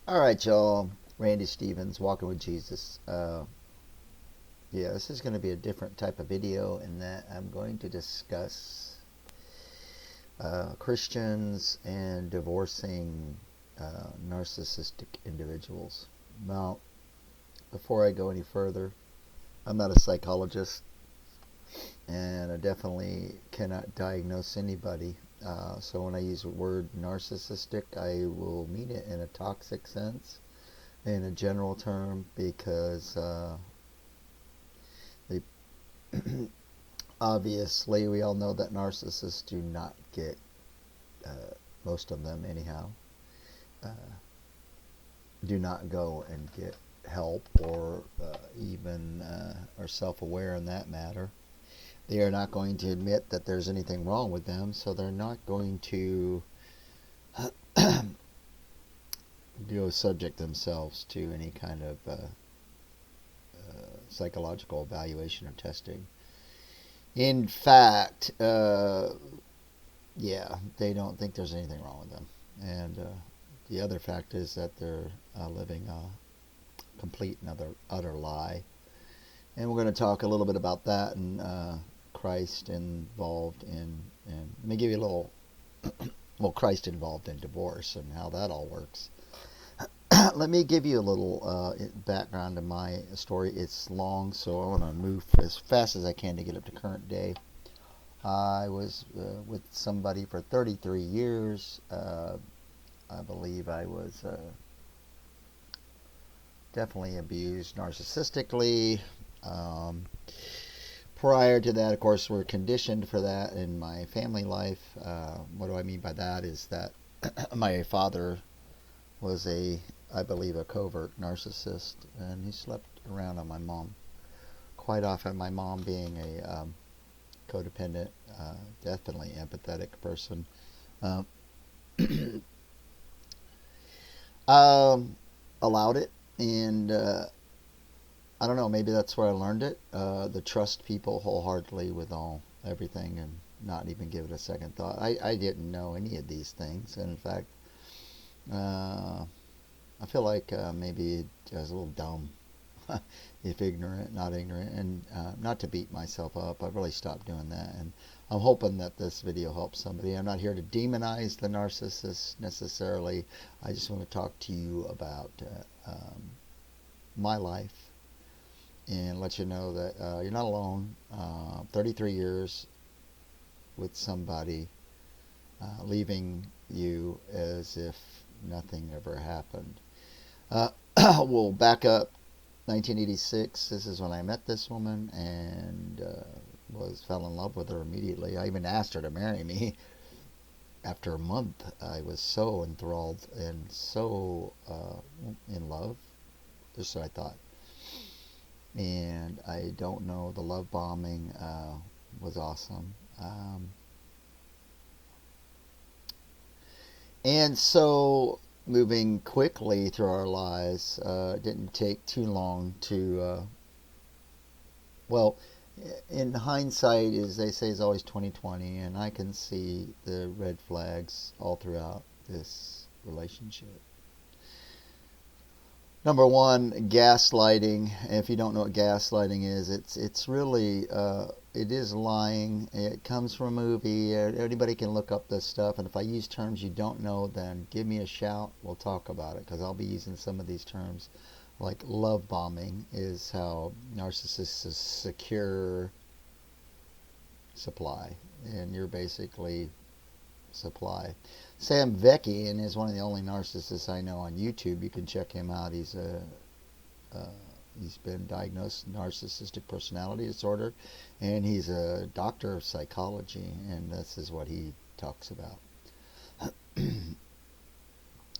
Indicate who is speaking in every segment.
Speaker 1: All right, y'all. Randy Stevens, Walking with Jesus. Yeah, this is going to be a different type of video in that I'm going to discuss Christians and divorcing narcissistic individuals. Now, before I go any further, I'm not a psychologist, and I definitely cannot diagnose anybody. So when I use the word narcissistic, I will mean it in a toxic sense, in a general term, because they obviously we all know that narcissists do not get, most of them anyhow, uh, do not go and get help or even are self-aware in that matter. They are not going to admit that there's anything wrong with them, so they're not going to subject themselves to any kind of psychological evaluation or testing. In fact, yeah, they don't think there's anything wrong with them. And the other fact is that they're living a complete and utter lie. And we're going to talk a little bit about that and Christ involved in let me give you a little, well, Christ involved in divorce and how that all works. Let me give you a little background to my story. It's long, so I want to move as fast as I can to get up to current day. I was with somebody for 33 years. I believe I was definitely abused narcissistically. Um, Prior to that, of course, we're conditioned for that in my family life. What do I mean by that is that my father was I believe, a covert narcissist, and he slept around on my mom quite often. My mom being a codependent, definitely empathetic person. Um, Allowed it, and I don't know, maybe that's where I learned it. The trust people wholeheartedly with everything and not even give it a second thought. I didn't know any of these things, and in fact, uh, I feel like maybe I was a little dumb, if ignorant, not ignorant, and not to beat myself up. I've really stopped doing that, and I'm hoping that this video helps somebody. I'm not here to demonize the narcissist necessarily. I just want to talk to you about my life and let you know that you're not alone. 33 years with somebody leaving you as if nothing ever happened. Uh, we'll back up 1986. This is when I met this woman and fell in love with her immediately. I even asked her to marry me. After a month, I was so enthralled and so in love. Just what I thought. And I don't know, the love bombing was awesome. And so moving quickly through our lives, it didn't take too long to, well, in hindsight, as they say, is always 2020, and I can see the red flags all throughout this relationship. Number one, gaslighting. If you don't know what gaslighting is, it's really it is lying. It comes from a movie. Anybody can look up this stuff. And if I use terms you don't know, then give me a shout. We'll talk about it because I'll be using some of these terms. Like love bombing is how narcissists secure supply, and you're basically supply. Sam Vecchian is one of the only narcissists I know on YouTube. You can check him out. He's been diagnosed with narcissistic personality disorder, and he's a doctor of psychology, and this is what he talks about.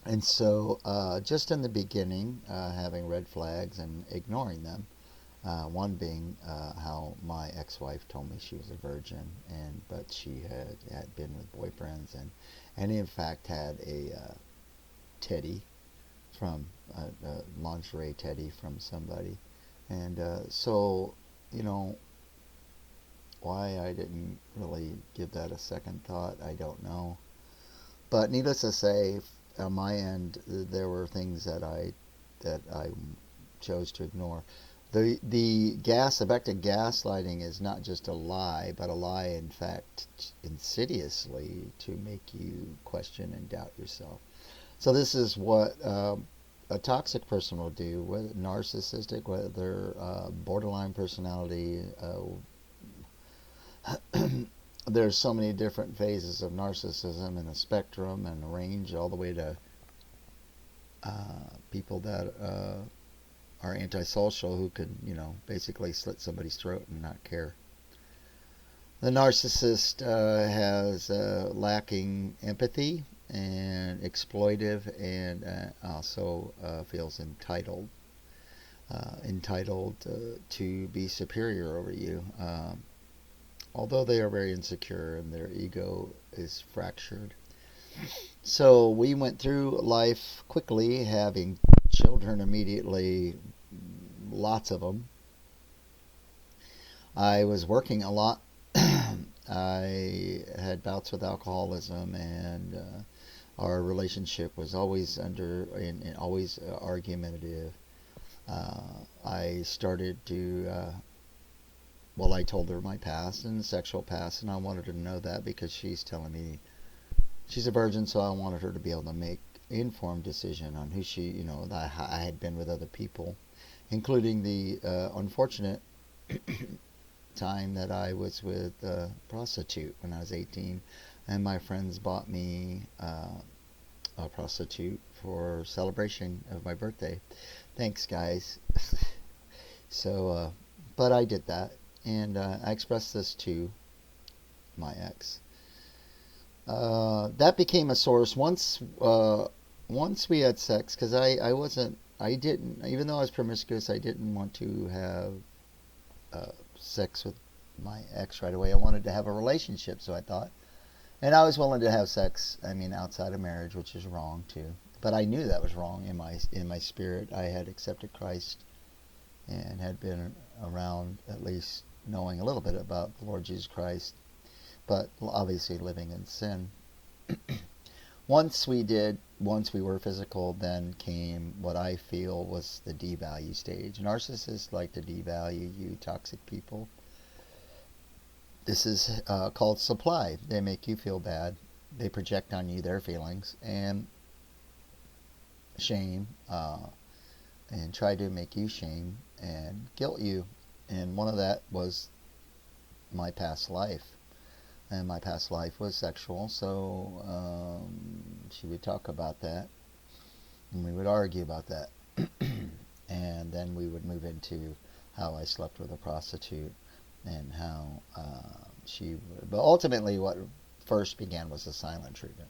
Speaker 1: And so, just in the beginning, having red flags and ignoring them. One being how my ex-wife told me she was a virgin, but she had been with boyfriends and in fact had a teddy from a lingerie teddy from somebody, and so you know why I didn't really give that a second thought, I don't know. But needless to say, on my end, there were things that I chose to ignore. The fact of gaslighting is not just a lie, but a lie, in fact, insidiously to make you question and doubt yourself. So this is what a toxic person will do, whether narcissistic, whether borderline personality. There's so many different phases of narcissism and a spectrum and a range all the way to people that are antisocial who could, basically slit somebody's throat and not care. The narcissist has lacking empathy and exploitive, and also feels entitled to be superior over you. Although they are very insecure and their ego is fractured. So we went through life quickly, having children immediately, lots of them. I was working a lot. I had bouts with alcoholism, and our relationship was always and always argumentative. I started to I told her my past and sexual past, and I wanted her to know that because she's telling me she's a virgin, so I wanted her to be able to make informed decision on who that I had been with other people, including the unfortunate time that I was with a prostitute when I was 18, and my friends bought me a prostitute for celebration of my birthday. Thanks, guys. So, but I did that. And I expressed this to my ex. That became a source once we had sex, because I didn't, even though I was promiscuous, I didn't want to have sex with my ex right away. I wanted to have a relationship, so I thought. And I was willing to have sex, outside of marriage, which is wrong too. But I knew that was wrong in my spirit. I had accepted Christ and had been around, at least knowing a little bit about the Lord Jesus Christ, but obviously living in sin. Once we were physical, then came what I feel was the devalue stage. Narcissists like to devalue you, toxic people. This is called supply. They make you feel bad. They project on you their feelings and shame, and try to make you shame and guilt you. And one of that was my past life. And my past life was sexual, so she would talk about that, and we would argue about that. And then we would move into how I slept with a prostitute and how but ultimately what first began was the silent treatment.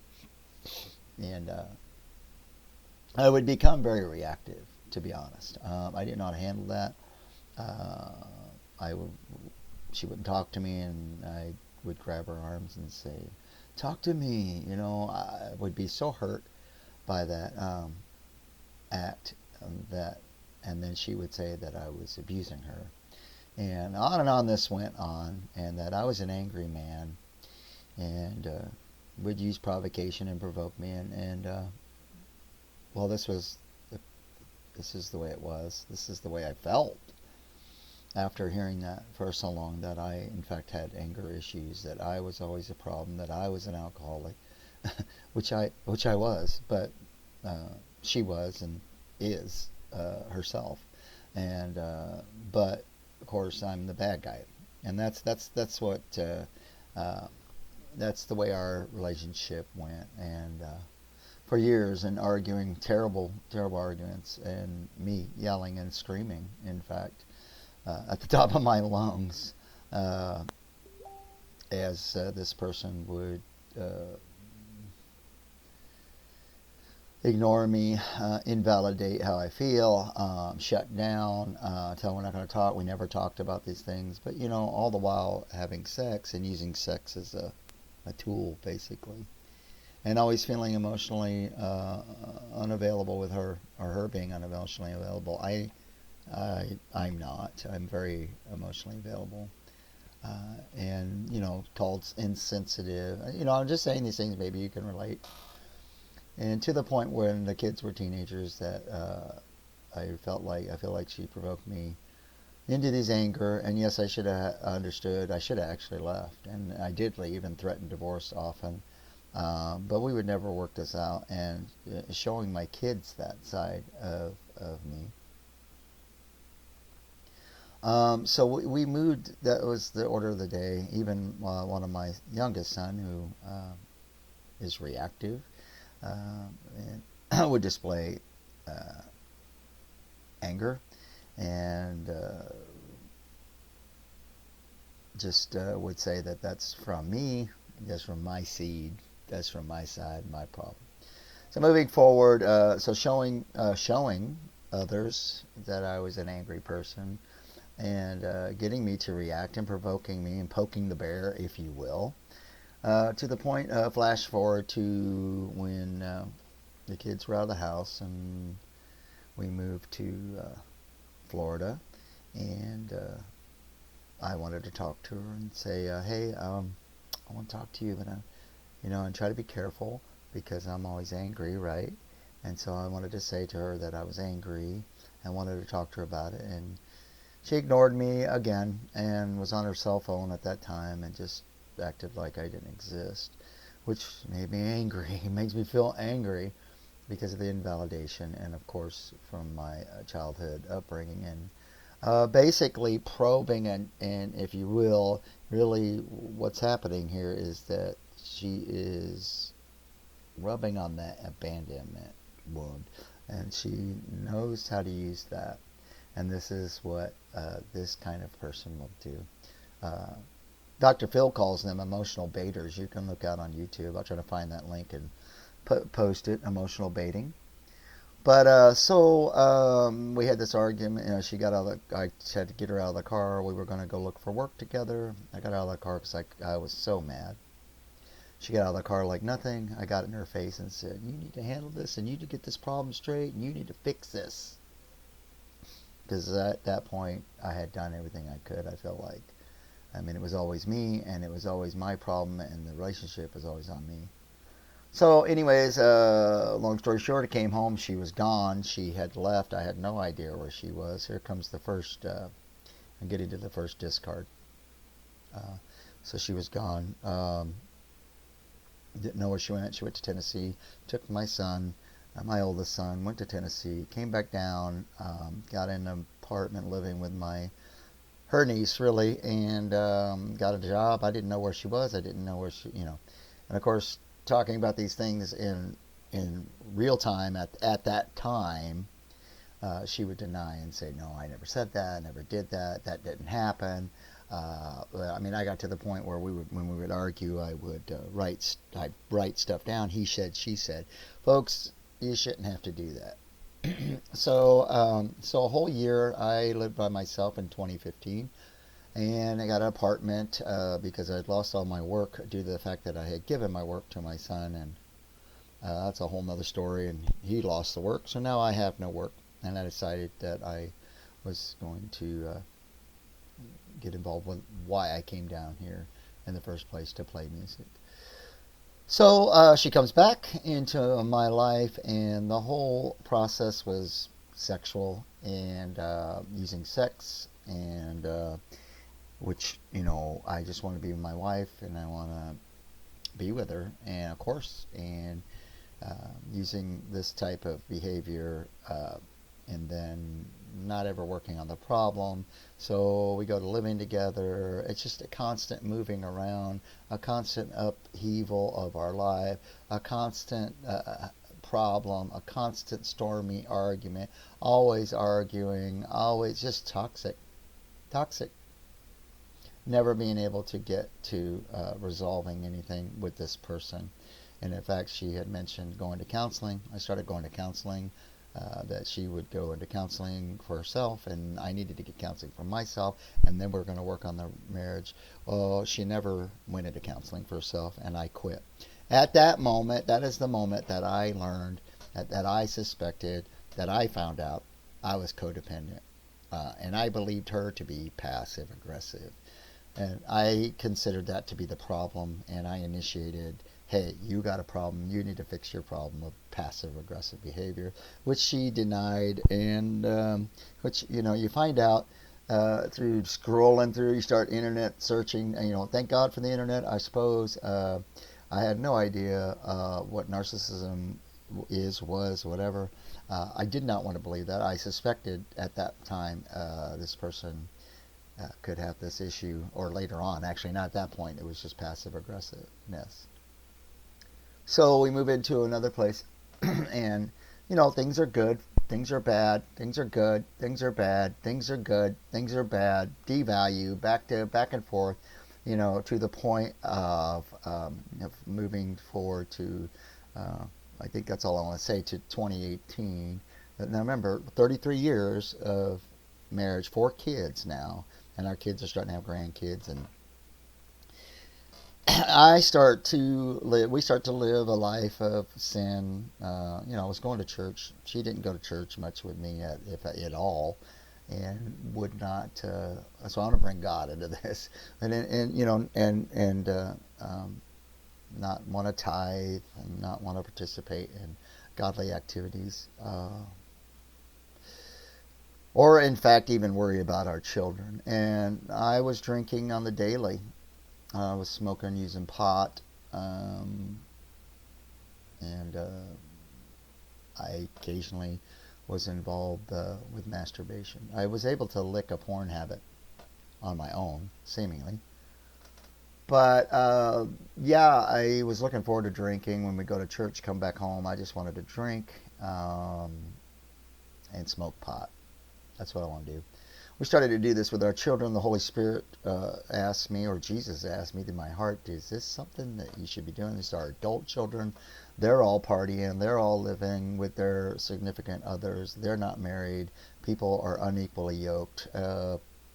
Speaker 1: And I would become very reactive, to be honest. I didn't know how to handle that. She wouldn't talk to me, and I would grab her arms and say, "Talk to me." I would be so hurt by that act, and then she would say that I was abusing her, and on this went on, and that I was an angry man, and would use provocation and provoke me, and this is the way it was. This is the way I felt after hearing that for so long, that I in fact had anger issues, that I was always a problem, that I was an alcoholic, which I was, but she was and is herself, and but of course I'm the bad guy, and that's what that's the way our relationship went, and for years, and arguing terrible arguments, and me yelling and screaming, in fact, at the top of my lungs, as this person would ignore me, invalidate how I feel, shut down, tell we're not going to talk. We never talked about these things, but all the while having sex and using sex as a tool, basically, and always feeling emotionally unavailable with her, or her being unemotionally available. I'm not. I'm very emotionally available, and called insensitive. I'm just saying these things. Maybe you can relate. and to the point when the kids were teenagers that I feel like she provoked me into this anger. And yes, I should have understood. I should have actually left, and I did leave and threatened divorce often. But we would never work this out, and showing my kids that side of me. So we moved. That was the order of the day. Even one of my youngest son, who is reactive, and would display uh, anger, and just would say that that's from me, that's from my seed, that's from my side, my problem. So moving forward, so showing others that I was an angry person, and getting me to react and provoking me and poking the bear, if you will, to the point. Flash forward to when the kids were out of the house and we moved to Florida, and I wanted to talk to her and say, "Hey, I want to talk to you, but and try to be careful because I'm always angry, right?" And so I wanted to say to her that I was angry and wanted to talk to her about it, and she ignored me again and was on her cell phone at that time and just acted like I didn't exist, which made me angry. It makes me feel angry because of the invalidation and, of course, from my childhood upbringing, and basically probing, and, if you will, really what's happening here is that she is rubbing on that abandonment wound, and she knows how to use that. And this is what this kind of person will do. Uh, Dr. Phil calls them emotional baiters. You can look out on YouTube. I'll try to find that link and post it, emotional baiting. But we had this argument. She got out of I had to get her out of the car. We were going to go look for work together. I got out of the car because I was so mad. She got out of the car like nothing. I got in her face and said, "You need to handle this, and you need to get this problem straight, and you need to fix this." Because at that point, I had done everything I could, I felt like. I mean, it was always me, and it was always my problem, and the relationship was always on me. So anyways, long story short, I came home. She was gone. She had left. I had no idea where she was. Here comes the first, I'm getting to the first discard. Uh, so she was gone. Didn't know where she went. She went to Tennessee. Took my son, my oldest son, went to Tennessee. Came back down. Got in an apartment living with her niece, really, and got a job. I didn't know where she was. I didn't know where she. And of course, talking about these things in real time at that time, she would deny and say, "No, I never said that. I never did that. That didn't happen." I mean, I got to the point where when we would argue, I'd write stuff down. He said, she said. Folks, you shouldn't have to do that. So a whole year I lived by myself in 2015, and I got an apartment because I'd lost all my work due to the fact that I had given my work to my son, and that's a whole nother story. And he lost the work, so now I have no work, and I decided that I was going to get involved with why I came down here in the first place, to play music. So she comes back into my life, and the whole process was sexual and using sex, and which, I just want to be with my wife, and I want to be with her, and of course, and using this type of behavior, and then not ever working on the problem. So we go to living together. It's just a constant moving around, a constant upheaval of our life, a constant problem, a constant stormy argument, always arguing, always just toxic. Never being able to get to resolving anything with this person. And in fact, she had mentioned going to counseling. I started going to counseling. That she would go into counseling for herself, and I needed to get counseling for myself, and then we're going to work on the marriage. Well, she never went into counseling for herself, and I quit. At that moment, that is the moment that I learned, that I suspected, that I found out I was codependent. And I believed her to be passive aggressive. And I considered that to be the problem, and I initiated hey, you got a problem. You need to fix your problem of passive aggressive behavior, which she denied, and which, you find out through scrolling through. You start internet searching, and thank God for the internet, I suppose. I had no idea what narcissism was, whatever. I did not want to believe that. I suspected at that time this person could have this issue, or later on. Actually, not at that point. It was just passive aggressiveness. So we move into another place, and things are good, things are bad, things are good, things are bad, things are good, things are bad. Devalue, back and forth, to the point of moving forward to. I think that's all I want to say, to 2018. Now remember, 33 years of marriage, 4 kids now, and our kids are starting to have grandkids, and we start to live a life of sin. I was going to church. She didn't go to church much with me, if at all, and would not. So I want to bring God into this, and not want to tithe and not want to participate in godly activities, or in fact even worry about our children. And I was drinking on the daily. I was smoking, using pot, and I occasionally was involved with masturbation. I was able to lick a porn habit on my own, seemingly. But yeah, I was looking forward to drinking. When we go to church, come back home, I just wanted to drink and smoke pot. That's what I want to do. We started to do this with our children. The Holy Spirit asked me, or Jesus asked me, to my heart, is this something that you should be doing? These are adult children. They're all partying. They're all living with their significant others. They're not married. People are unequally yoked.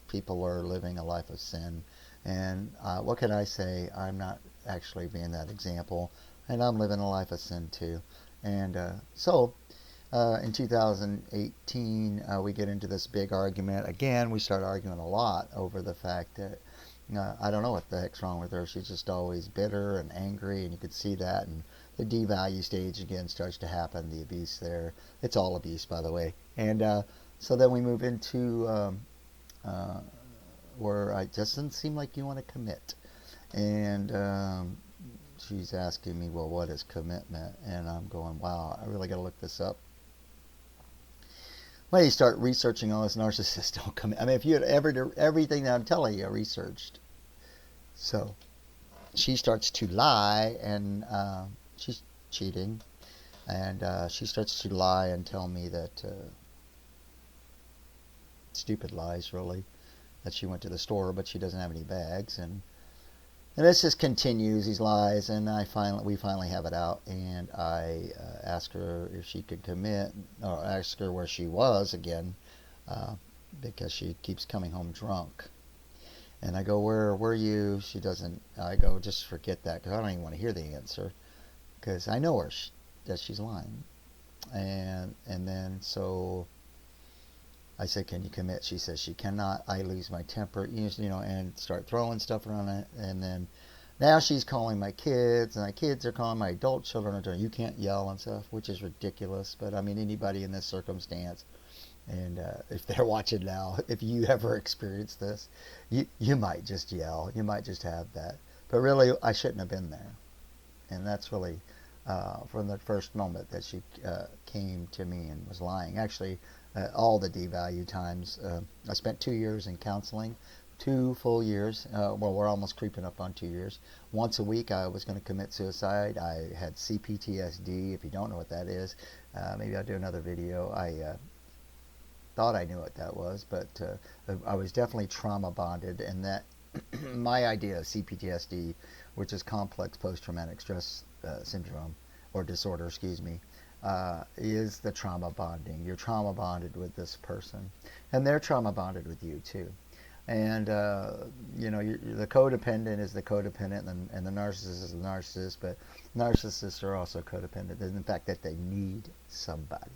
Speaker 1: People are living a life of sin. And what can I say? I'm not actually being that example. And I'm living a life of sin too. And so in 2018, we get into this big argument. Again, we start arguing a lot over the fact that I don't know what the heck's wrong with her. She's just always bitter and angry, and you could see that. And the devalue stage again starts to happen, the abuse there. It's all abuse, by the way. And so then we move into where it just doesn't seem like you want to commit. And she's asking me, well, what is commitment? And I'm going, wow, I really got to look this up. Well, you start researching all this. Narcissists don't commit. I mean, if you had ever everything that I'm telling you researched. So she starts to lie, and she's cheating, and she starts to lie and tell me that stupid lies, really, that she went to the store but she doesn't have any bags, and this just continues, these lies, and we finally have it out, and I ask her if she could commit, or ask her where she was again, because she keeps coming home drunk. And I go, where were you? She doesn't. I go, just forget that, because I don't even want to hear the answer, because I know that she's lying. And then so I said, can you commit? She says she cannot. I lose my temper, and start throwing stuff around it. And then now she's calling my kids, and my kids are calling my adult children. You can't yell and stuff, which is ridiculous. But I mean, anybody in this circumstance, and if they're watching now, if you ever experienced this, you might just yell. You might just have that. But really, I shouldn't have been there. And that's really from the first moment that she came to me and was lying. Actually, all the devalue times. I spent 2 years in counseling, 2 full years. Well, we're almost creeping up on 2 years. Once a week, I was going to commit suicide. I had CPTSD. If you don't know what that is, maybe I'll do another video. I thought I knew what that was, but I was definitely trauma bonded, and that my idea of CPTSD, which is complex post-traumatic stress syndrome or disorder, is the trauma bonding. You're trauma bonded with this person, and they're trauma bonded with you too. And the codependent is the codependent, and the narcissist is the narcissist. But narcissists are also codependent in the fact that they need somebody.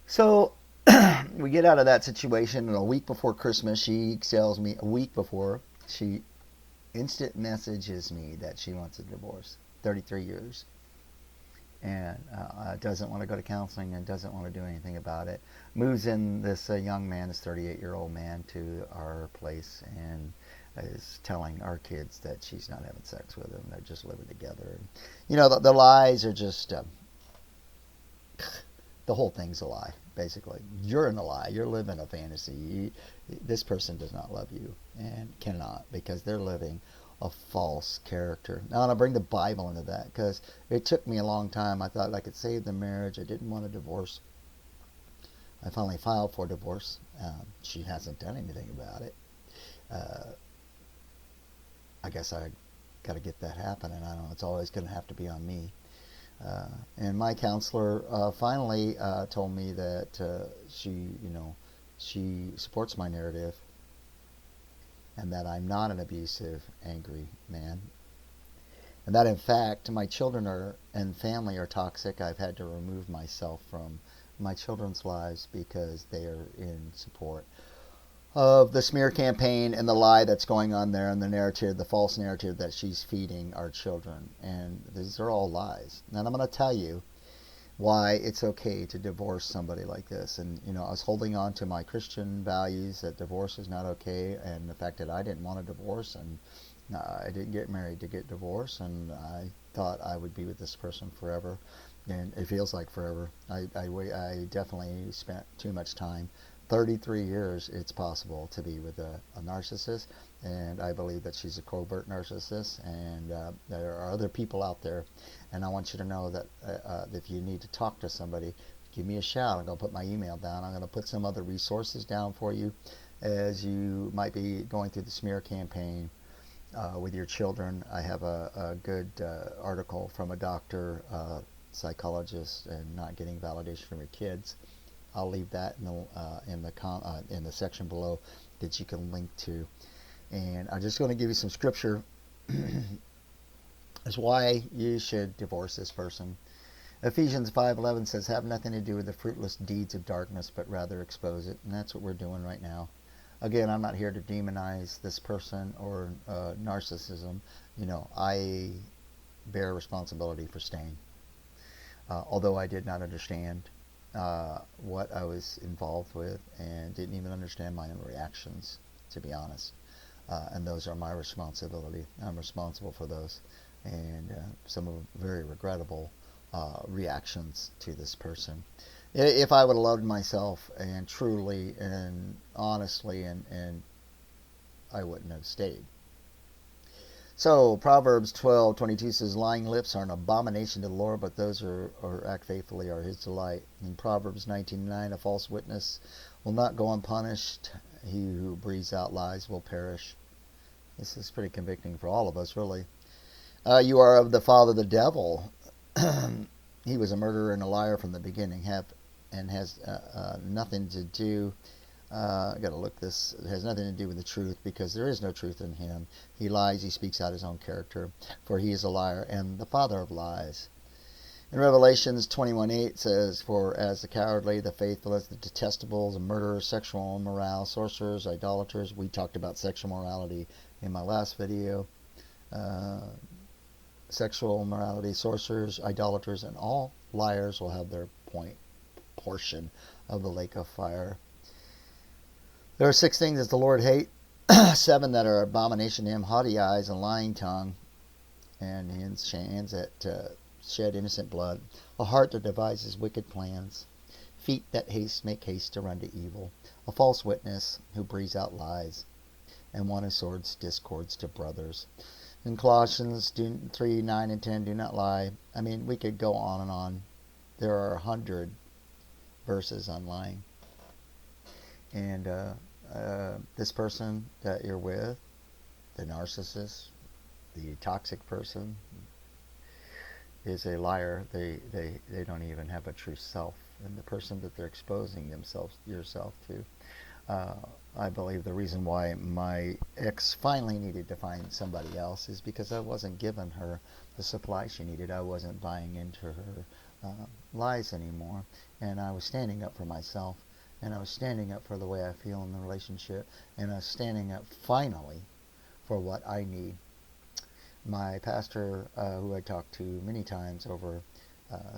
Speaker 1: So we get out of that situation, and a week before Christmas, she tells me, a week before, she instant messages me that she wants a divorce. 33 years. And doesn't want to go to counseling and doesn't want to do anything about it. Moves in this young man, this 38-year-old man, to our place and is telling our kids that she's not having sex with him. They're just living together. And, you know, the lies are just, the whole thing's a lie, basically. You're in a lie. You're living a fantasy. This person does not love you and cannot, because they're living a false character. Now, I'm going to bring the Bible into that, because it took me a long time. I thought I could save the marriage. I didn't want a divorce. I finally filed for divorce. She hasn't done anything about it. I guess I got to get that happening. I don't know. It's always going to have to be on me. And my counselor finally told me that she supports my narrative, and that I'm not an abusive, angry man. And that, in fact, my children and family are toxic. I've had to remove myself from my children's lives because they are in support of the smear campaign and the lie that's going on there, and the narrative, the false narrative that she's feeding our children. And these are all lies. And I'm going to tell you why it's okay to divorce somebody like this. And, you know, I was holding on to my Christian values that divorce is not okay, and the fact that I didn't want a divorce, and I didn't get married to get divorced, and I thought I would be with this person forever, and it feels like forever. I definitely spent too much time. 33 years it's possible to be with a narcissist, and I believe that she's a covert narcissist, and there are other people out there. And I want you to know that if you need to talk to somebody, give me a shout. I'm going to put my email down. I'm going to put some other resources down for you as you might be going through the smear campaign with your children. I have a good article from a doctor, psychologist, and not getting validation from your kids. I'll leave that in the section below that you can link to. And I'm just going to give you some scripture as why you should divorce this person. Ephesians 5:11 says, "Have nothing to do with the fruitless deeds of darkness, but rather expose it." And that's what we're doing right now. Again, I'm not here to demonize this person or narcissism. You know, I bear responsibility for staying. Although I did not understand what I was involved with, and didn't even understand my own reactions, to be honest. And those are my responsibility. I'm responsible for those, and some of very regrettable reactions to this person. If I would have loved myself and truly and honestly, and I wouldn't have stayed. So Proverbs 12:22 says, "Lying lips are an abomination to the Lord, but those who act faithfully are His delight." In Proverbs 19:9, "A false witness will not go unpunished. He who breathes out lies will perish." This is pretty convicting for all of us, really. "You are of the father the devil. He was a murderer and a liar from the beginning, and has nothing to do." I got to look this. It has nothing to do with the truth, because there is no truth in him. He lies. He speaks out his own character, for he is a liar and the father of lies. In Revelations 21:8 says, "For as the cowardly, the faithless, the detestable, the murderers, sexual immoral, sorcerers, idolaters." We talked about sexual morality in my last video. Sexual immorality, sorcerers, idolaters, and all liars will have their portion of the lake of fire. There are 6 things that the Lord hates, 7 that are abomination to Him: haughty eyes, and lying tongue, and hands that shed innocent blood, a heart that devises wicked plans, feet that make haste to run to evil, a false witness who breathes out lies, and one who sows discords to brothers. In Colossians 3:9 and 10, "Do not lie." I mean, we could go on and on. There are 100 verses on lying. And this person that you're with, the narcissist, the toxic person, is a liar. They don't even have a true self. And the person that they're exposing yourself to, I believe the reason why my ex finally needed to find somebody else is because I wasn't giving her the supply she needed. I wasn't buying into her lies anymore, and I was standing up for myself, and I was standing up for the way I feel in the relationship, and I was standing up finally for what I need. My pastor, who I talked to many times over,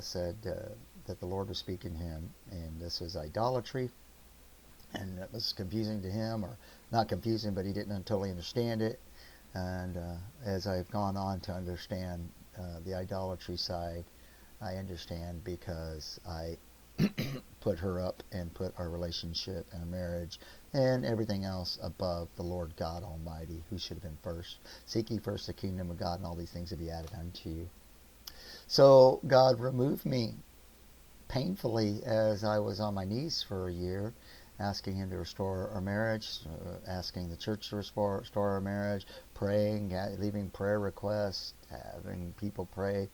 Speaker 1: said that the Lord was speaking to him, and this was idolatry, and it was confusing to him, or not confusing, but he didn't totally understand it. And as I've gone on to understand the idolatry side, I understand because I put her up and put our relationship and our marriage and everything else above the Lord God Almighty, who should have been first. Seek ye first the kingdom of God, and all these things will be added unto you. So God removed me painfully as I was on my knees for a year, asking him to restore our marriage, asking the church to restore our marriage, praying, leaving prayer requests, having people pray.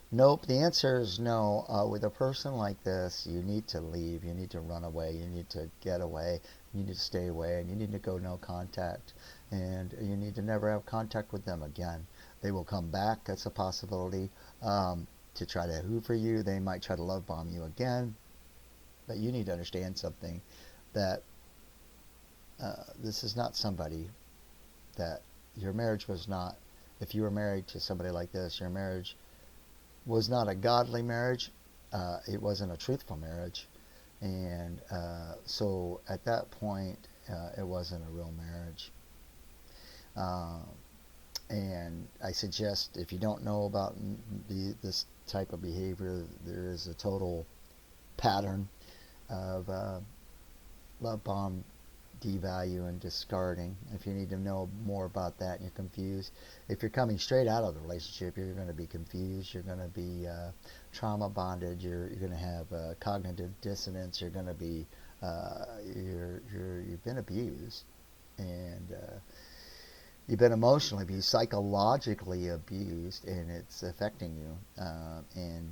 Speaker 1: Nope, the answer is no. With a person like this, you need to leave, you need to run away, you need to get away, you need to stay away, and you need to go no contact, and you need to never have contact with them again. They will come back, that's a possibility, to try to hoover you. They might try to love bomb you again, but you need to understand something, that this is not somebody that your marriage was not. If you were married to somebody like this, your marriage was not a godly marriage. It wasn't a truthful marriage. And so at that point, it wasn't a real marriage. And I suggest, if you don't know about this type of behavior, there is a total pattern of love bomb, devalue, and discarding. If you need to know more about that and you're confused, if you're coming straight out of the relationship, you're going to be confused, you're going to be trauma bonded, you're going to have cognitive dissonance, you're going to be you've been abused, and you've been emotionally abused, psychologically abused, and it's affecting you. And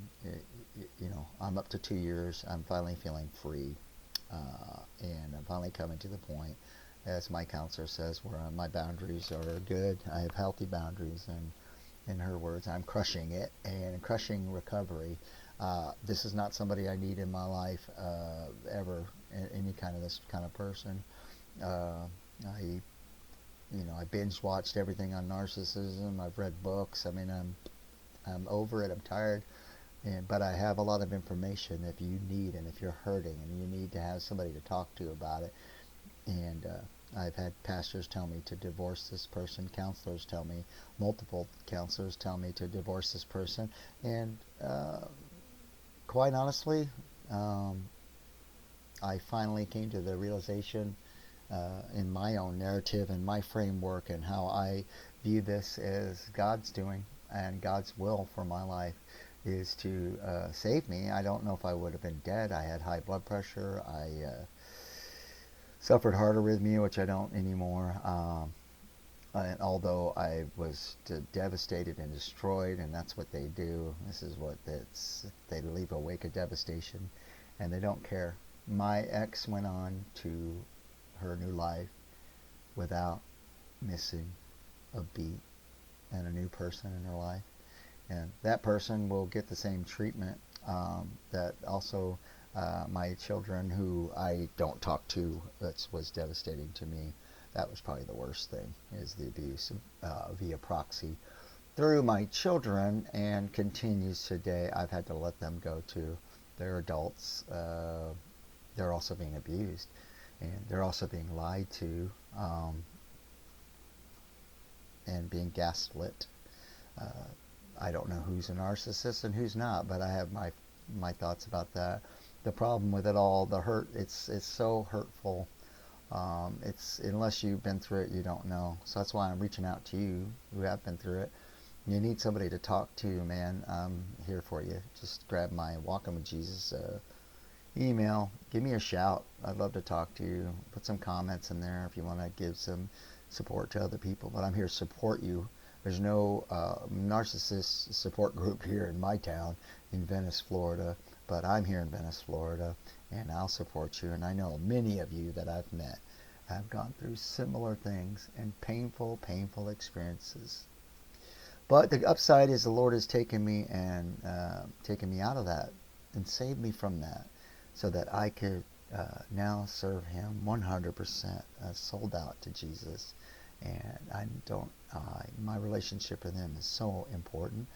Speaker 1: I'm up to 2 years. I'm finally feeling free. And I'm finally coming to the point, as my counselor says, where my boundaries are good. I have healthy boundaries, and in her words, I'm crushing it and crushing recovery. This is not somebody I need in my life ever. Any kind of this kind of person. I binge watched everything on narcissism. I've read books. I mean, I'm over it. I'm tired. But I have a lot of information if you need, and if you're hurting and you need to have somebody to talk to about it. And I've had pastors tell me to divorce this person, counselors tell me, multiple counselors tell me to divorce this person. And quite honestly, I finally came to the realization in my own narrative and my framework and how I view this as God's doing and God's will for my life is to save me. I don't know if I would have been dead. I had high blood pressure. I suffered heart arrhythmia, which I don't anymore. And although I was devastated and destroyed, and that's what they do. This is what they leave a wake of devastation, and they don't care. My ex went on to her new life without missing a beat, and a new person in her life. And that person will get the same treatment that also my children, who I don't talk to, that was devastating to me. That was probably the worst thing, is the abuse via proxy through my children, and continues today. I've had to let them go too. They're adults. They're also being abused, and they're also being lied to and being gaslit. I don't know who's a narcissist and who's not, but I have my thoughts about that. The problem with it all, the hurt, it's so hurtful. It's, unless you've been through it, you don't know. So that's why I'm reaching out to you who have been through it. You need somebody to talk to, man. I'm here for you. Just grab my Walking with Jesus email. Give me a shout. I'd love to talk to you. Put some comments in there if you want to give some support to other people. But I'm here to support you. There's no narcissist support group here in my town in Venice, Florida, but I'm here in Venice, Florida, and I'll support you. And I know many of you that I've met have gone through similar things and painful, painful experiences. But the upside is the Lord has taken me and taken me out of that and saved me from that, so that I could now serve Him 100%, sold out to Jesus. and my relationship with him is so important.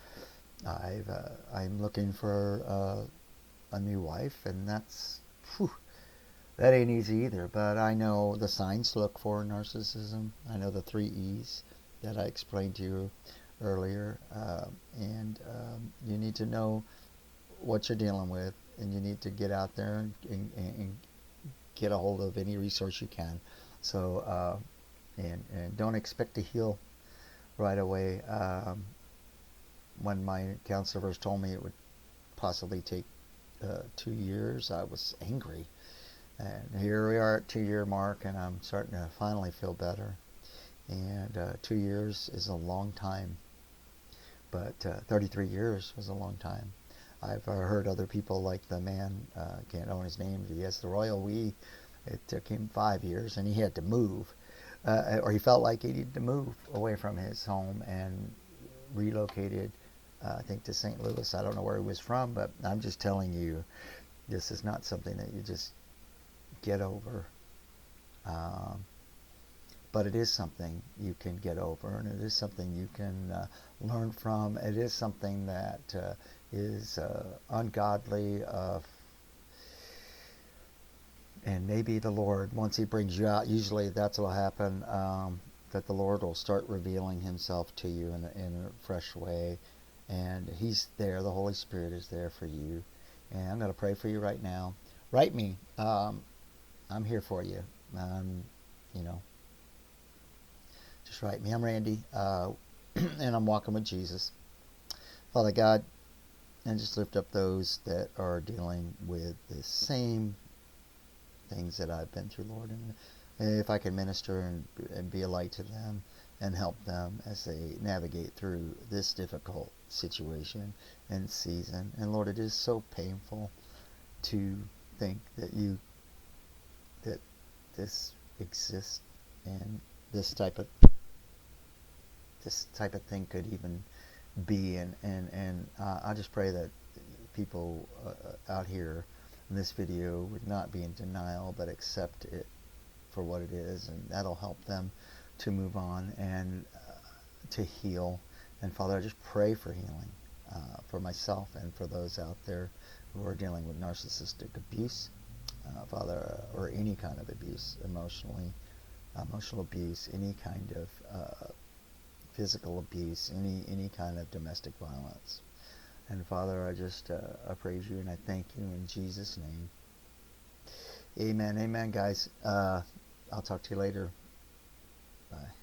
Speaker 1: I'm looking for a new wife, and that ain't easy either. But I know the signs to look for in narcissism. I know the 3 E's that I explained to you earlier, and you need to know what you're dealing with, and you need to get out there and get a hold of any resource you can. So, and don't expect to heal right away. When my counselor first told me it would possibly take 2 years, I was angry. And here we are at 2 year mark, and I'm starting to finally feel better. And 2 years is a long time, but 33 years was a long time. I've heard other people, like the man, can't know his name, but he has the royal we. It took him 5 years, and he had to move, or he felt like he needed to move away from his home and relocated, I think, to St. Louis. I don't know where he was from, but I'm just telling you, this is not something that you just get over. But it is something you can get over, and it is something you can learn from. It is something that is ungodly, and maybe the Lord, once he brings you out, usually that's what will happen, that the Lord will start revealing himself to you in a fresh way, and he's there. The Holy Spirit is there for you, and I'm going to pray for you right now. Write me. I'm here for you. You know, just write me. I'm Randy, and I'm walking with Jesus. Father God, and just lift up those that are dealing with the same things that I've been through, Lord. And if I can minister and be a light to them and help them as they navigate through this difficult situation and season. And Lord, it is so painful to think that this exists, and this type of thing could even be, and I just pray that people out here in this video would not be in denial, but accept it for what it is, and that'll help them to move on and to heal. And Father, I just pray for healing for myself and for those out there who are dealing with narcissistic abuse, Father, or any kind of abuse, emotional abuse, any kind of physical abuse, any kind of domestic violence. And Father, I just I praise you and I thank you in Jesus' name. Amen. Amen, guys. I'll talk to you later. Bye.